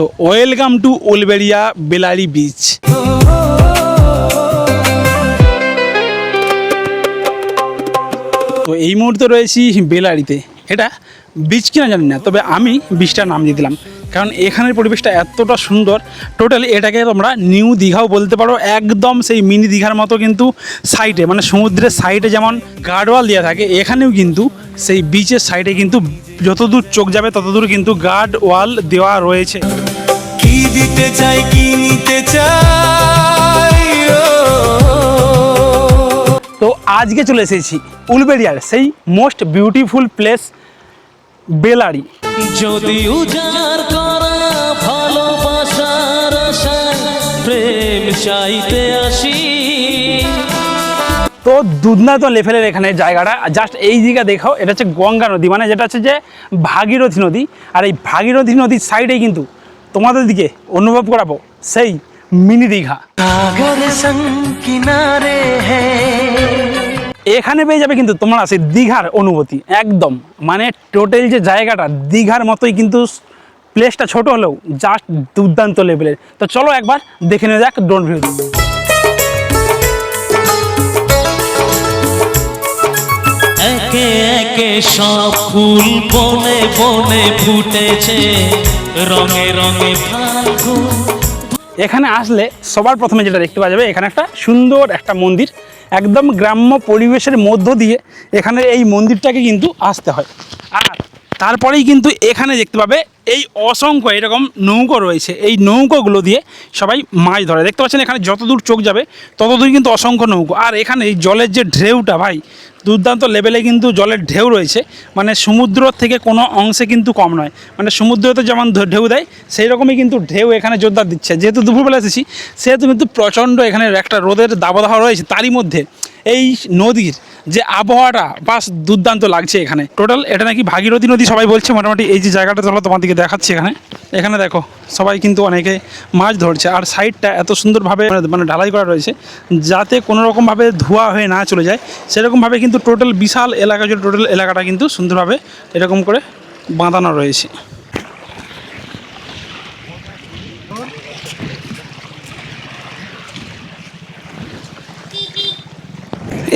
তো welcome to Uluberia Bellary beach. তো এই মুহূর্তে রয়েছি বেলারিতে। এটা বিচ কিনা জানি না, তবে আমি বিচটার নাম দিয়ে দিলাম কারণ এখানের পরিবেশটা এতটা সুন্দর। টোটালি এটাকে তোমরা নিউ দীঘাও বলতে পারো, একদম সেই মিনি দীঘার মতো। কিন্তু সাইডে মানে সমুদ্রের সাইডে যেমন গার্ডওয়াল দেওয়া থাকে, এখানেও কিন্তু সেই বিচের সাইডে কিন্তু যতদূর চোখ যাবে ততদূর কিন্তু গার্ড ওয়াল দেওয়া রয়েছে। কি দিতে চাই কি নিতে চাই। তো আজকে চলে এসেছি উলবেড়িয়ার সেই মোস্ট বিউটিফুল প্লেস বেলারি। যদি উজাড় করা ভালোবাসার আশায় প্রেম চাইতে আসি। তো দুধনাথ লেভেলের এখানে জায়গাটা, জাস্ট এই দিকে দেখাও, এটা হচ্ছে গঙ্গা নদী, মানে যেটা হচ্ছে যে ভাগীরথী নদী। আর এই ভাগীরথী নদীর সাইডেই কিন্তু তোমাদের দিকে অনুভব করাবো সেই মিনি দীঘা। এখানে পেয়ে যাবে কিন্তু তোমরা সেই দীঘার অনুভূতি একদম, মানে টোটাল যে জায়গাটা দীঘার মতোই, কিন্তু প্লেসটা ছোট হলেও জাস্ট দুর্দান্ত লেভেলের। তো চলো একবার দেখে নেওয়া যাক ড্রোন ভিউ। একে একে সব ফুল বনে বনে ফুটেছে, রঙে রঙে ফাল্গুন। এখানে আসলে সবার প্রথমে যেটা দেখতে পাওয়া যাবে, এখানে একটা সুন্দর একটা মন্দির, একদম গ্রাম্য পরিবেশের মধ্য দিয়ে এখানে এই মন্দিরটাকে কিন্তু আসতে হয়। আর তারপরেই কিন্তু এখানে দেখতে পাবে এই অসংখ্য এরকম নৌকো রয়েছে। এই নৌকোগুলো দিয়ে সবাই মাছ ধরে। দেখতে পাচ্ছেন এখানে যতদূর চোখ যাবে ততদূর কিন্তু অসংখ্য নৌকো। আর এখানে এই জলের যে ঢেউটা ভাই, দুর্দান্ত লেভেলে কিন্তু জলের ঢেউ রয়েছে, মানে সমুদ্র থেকে কোনো অংশে কিন্তু কম নয়। মানে সমুদ্রতে যেমন ঢেউ দেয় সেই রকমই কিন্তু ঢেউ এখানে জোরদার দিচ্ছে। যেহেতু দুপুরবেলা এসেছি সেহেতু কিন্তু প্রচণ্ড এখানে একটা রোদের দাবদাহ রয়েছে, তারই মধ্যে এই নদীর যে আবহাওয়াটা বাস দুর্দান্ত লাগছে এখানে। টোটাল এটা নাকি ভাগীরথী নদী সবাই বলছে মোটামুটি। এই যে জায়গাটা চলো তোমার দিকে দেখাচ্ছি, এখানে দেখো সবাই কিন্তু অনেকে মাছ ধরছে। আর সাইডটা এত সুন্দরভাবে মানে ঢালাই করা রয়েছে যাতে কোনো রকমভাবে ধোয়া হয়ে না চলে যায়, সেরকমভাবে কিন্তু টোটাল বিশাল এলাকা জুড়ে টোটাল এলাকাটা কিন্তু সুন্দরভাবে এরকম করে বাঁধানো রয়েছে।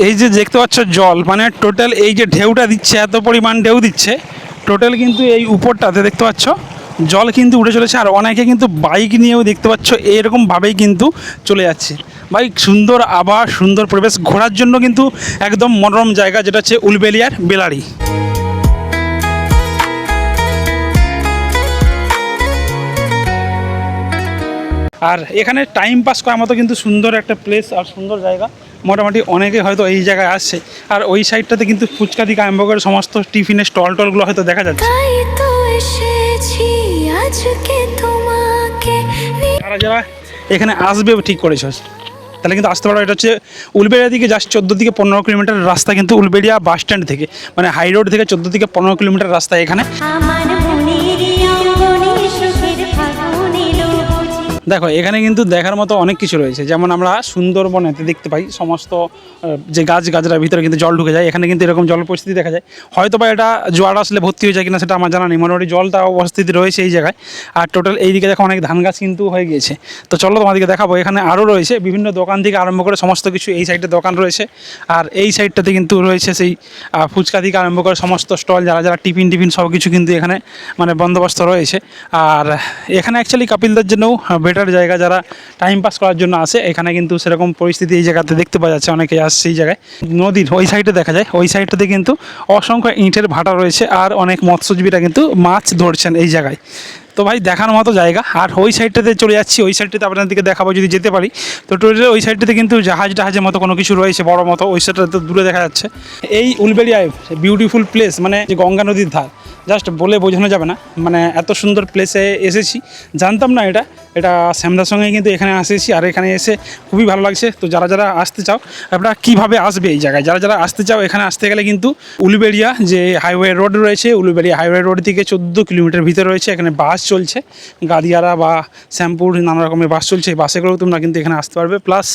এই যে দেখতে পাচ্ছ জল, মানে টোটাল এই যে ঢেউটা দিচ্ছে, এত পরিমাণ ঢেউ দিচ্ছে টোটাল কিন্তু এই উপরটাতে দেখতে পাচ্ছ জল কিন্তু উঠে চলেছে। আর অনেকে কিন্তু বাইক নিয়েও দেখতে পাচ্ছ এরকমভাবেই কিন্তু চলে যাচ্ছে। বাইক সুন্দর আবহাওয়া, সুন্দর পরিবেশ, ঘোরার জন্য কিন্তু একদম মনোরম জায়গা, যেটা হচ্ছে উলবেড়িয়ার বেলারি। আর এখানে টাইম পাস করার মতো কিন্তু সুন্দর একটা প্লেস আর সুন্দর জায়গা। মোটামুটি অনেকে হয়তো এই জায়গায় আসছে। আর ওই সাইডটাতে কিন্তু ফুচকা থেকে আরম্ভ করে সমস্ত টিফিনের স্টলগুলো হয়তো দেখা যাচ্ছে। যারা যারা এখানে আসবে ঠিক করেছ তাহলে কিন্তু আসতে পারো। এটা হচ্ছে উলবেড়িয়া থেকে জাস্ট 14 থেকে 15 কিলোমিটার রাস্তা, কিন্তু উলবেড়িয়া বাস স্ট্যান্ড থেকে মানে হাই রোড থেকে 14 থেকে 15 কিলোমিটার রাস্তা এখানে। দেখো এখানে কিন্তু দেখার মতো অনেক কিছু রয়েছে, যেমন আমরা সুন্দরবনেতে দেখতে পাই সমস্ত যে গাছ গাছড়ার ভিতরে কিন্তু জল ঢুকে যায়। এখানে কিন্তু এরকম জল পরিস্থিতি দেখা যায়। হয়তো বা এটা জোয়ার আসলে ভর্তি হয়ে যায় কিনা সেটা আমার জানা নেই, মোটামুটি জলটা উপস্থিতি রয়েছে এই জায়গায়। আর টোটাল এইদিকে দেখো অনেক ধান গাছ কিন্তু হয়ে গিয়েছে। তো চলো তোমাদেরকে দেখাবো। এখানে আরও রয়েছে বিভিন্ন দোকান থেকে আরম্ভ করে সমস্ত কিছু। এই সাইডে দোকান রয়েছে, আর এই সাইডটাতে কিন্তু রয়েছে সেই ফুচকা থেকে আরম্ভ করে সমস্ত স্টল, যারা যারা টিফিন সব কিছু কিন্তু এখানে মানে বন্দোবস্ত রয়েছে। আর এখানে অ্যাকচুয়ালি কাপিলদের জন্যও বেটার জায়গা, যারা টাইম পাস করার জন্য আসে। এখানে কিন্তু সেরকম পরিস্থিতি এই জায়গাতে দেখতে পাওয়া যাচ্ছে, অনেকেই আসছে এই জায়গায়। নদীর ওই সাইডে দেখা যায়, ওই সাইডটাতে কিন্তু অসংখ্য ইটের ভাটা রয়েছে, আর অনেক মৎস্যজীবীরা কিন্তু মাছ ধরছেন এই জায়গায়। তো ভাই দেখার মতো জায়গা। আর ওই সাইডটাতে চলে যাচ্ছি, ওই সাইডটাতে আপনাদেরকে দেখাবো যদি যেতে পারি। তো টোটালি ওই সাইডটাতে কিন্তু জাহাজের মতো কোনো কিছু রয়েছে বড় মতো, ওই সাইডটাতে দূরে দেখা যাচ্ছে। এই উলবেড়িয়ায় বিউটিফুল প্লেস, মানে যে গঙ্গা নদীর ধার, জাস্ট বলে বোঝানো যাবে না। মানে এত সুন্দর প্লেসে এসেছি, জানতাম না এটা শ্যামদার সঙ্গে কিন্তু এখানে এসেছি। আর এখানে এসে খুবই ভালো লাগছে। তো যারা যারা আসতে চাও আপনারা কীভাবে আসবে এই জায়গায়, যারা যারা আসতে চাও এখানে আসতে গেলে কিন্তু উলবেড়িয়া যে হাইওয়ে রোড রয়েছে, উলবেড়িয়া হাইওয়ে রোড থেকে 14 কিলোমিটার ভিতরে রয়েছে। এখানে বাস চলছে, গাদিয়ারা বা শ্যামপুর নানা রকমের বাস চলছে। এই বাসে করেও তোমরা কিন্তু এখানে আসতে পারবে। প্লাস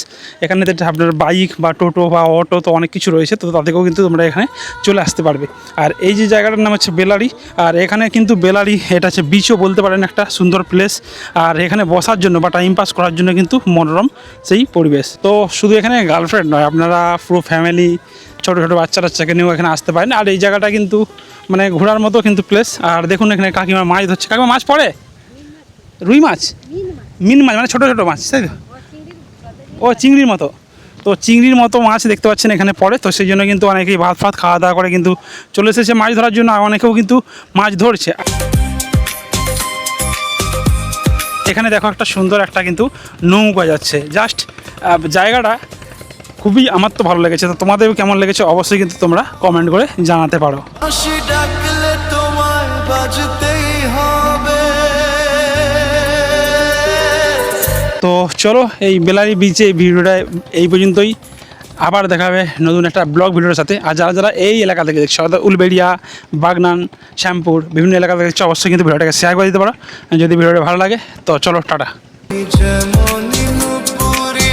এখানে আপনার বাইক বা টোটো বা অটো তো অনেক কিছু রয়েছে, তো তাদেরকেও কিন্তু তোমরা এখানে চলে আসতে পারবে। আর এই যে জায়গাটার নাম হচ্ছে বেলারি, আর এখানে কিন্তু বেলারি, এটা হচ্ছে বিচও বলতে পারেন, একটা সুন্দর প্লেস। আর এখানে বসার জন্য বা টাইম পাস করার জন্য কিন্তু মনোরম সেই পরিবেশ। তো শুধু এখানে গার্লফ্রেন্ড নয়, আপনারা পুরো ফ্যামিলি ছোটো ছোটো বাচ্চা টাচ্চাকে নিয়েও এখানে আসতে পারেন। আর এই জায়গাটা কিন্তু মানে ঘোরার মতো কিন্তু প্লেস। আর দেখুন এখানে কাকিমা মাছ ধরছে। কাকিমা মাছ পড়ে? রুই মাছ, মিন মাছ, মানে ছোটো ছোটো মাছ, তাই তো? ও চিংড়ির মতো। তো চিংড়ির মতো মাছ দেখতে পাচ্ছেন এখানে পড়ে। তো সেই জন্য কিন্তু অনেকেই ভাত ফাত খাওয়া দাওয়া করে কিন্তু চলে এসেছে মাছ ধরার জন্য। আর অনেকেও কিন্তু মাছ ধরছে। এখানে দেখো একটা সুন্দর একটা কিন্তু নৌকা যাচ্ছে। জাস্ট জায়গাটা খুবই, আমার তো ভালো লেগেছে। তো তোমাদেরও কেমন লেগেছে অবশ্যই কিন্তু তোমরা কমেন্ট করে জানাতে পারো। হাসি ডাকলে তোমায় বাজতেই হবে। তো চলো এই বেলারি বিচে ভিডিওটা এই পর্যন্তই। আবার দেখা হবে নতুন একটা ব্লগ ভিডিওর সাথে। আর যারা যারা এই এলাকা থেকে দেখছো, অর্থাৎ উলবেড়িয়া, বাগনান, শ্যামপুর বিভিন্ন এলাকা থেকে দেখছো, অবশ্যই কিন্তু ভিডিওটাকে শেয়ার করে দিতে পারো যদি ভিডিওটা ভালো লাগে। তো চলো টাটা। যেমন নুপুরি